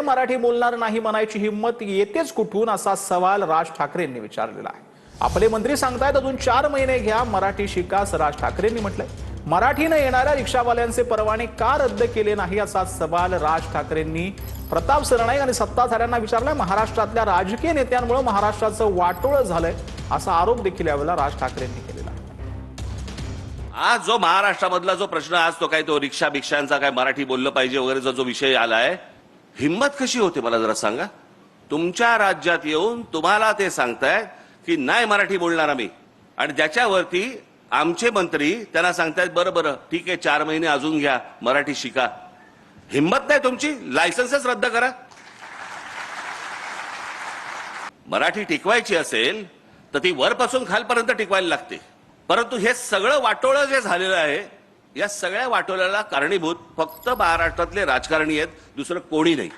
मराठी बोलणार नाही म्हणायची हिंमत येतेच कुठून, असा सवाल राज ठाकरेंनी विचारलेला आहे। आपले मंत्री सांगतायत अजून 4 महिने घ्या, मराठी शिका, असं राज ठाकरेंनी म्हटलंय। मराठीनं येणाऱ्या रिक्षावाल्यांचे परवाने का रद्द केले नाही, असा सवाल राज ठाकरेंनी प्रताप सरनाईक आणि सत्ताधाऱ्यांना विचारलाय। महाराष्ट्रातल्या राजकीय नेत्यांमुळे महाराष्ट्राचं वाटोळं झालंय, असा आरोप देखील यावेळेला राज ठाकरेंनी केलेला आहे। आज जो महाराष्ट्रामधला जो प्रश्न आज तो काय तो रिक्षा भिक्षांचा काय मराठी बोललं पाहिजे वगैरेचा जो विषय आलाय, हिम्मत कशी होते मला जरा सांगा। तुमच्या राज्यात येऊन तुम्हाला ते सांगतायत की नाही मराठी बोलणार आम्ही, आणि ज्याच्यावरती आमचे मंत्री त्यांना सांगतायत बरं बरं ठीक आहे 4 महिने अजून घ्या, मराठी शिका। हिम्मत नाही तुमची, लायसन्सच रद्द करा। मराठी टिकवायची असेल तर ती वरपासून खालपर्यंत टिकवायला लागते। परंतु हे सगळं वाटोळं जे झालेलं आहे, या सगळ्या वाटोळ्याला कारणीभूत फक्त महाराष्ट्रातले राजकारणी आहेत, दुसरं कोणी नाही।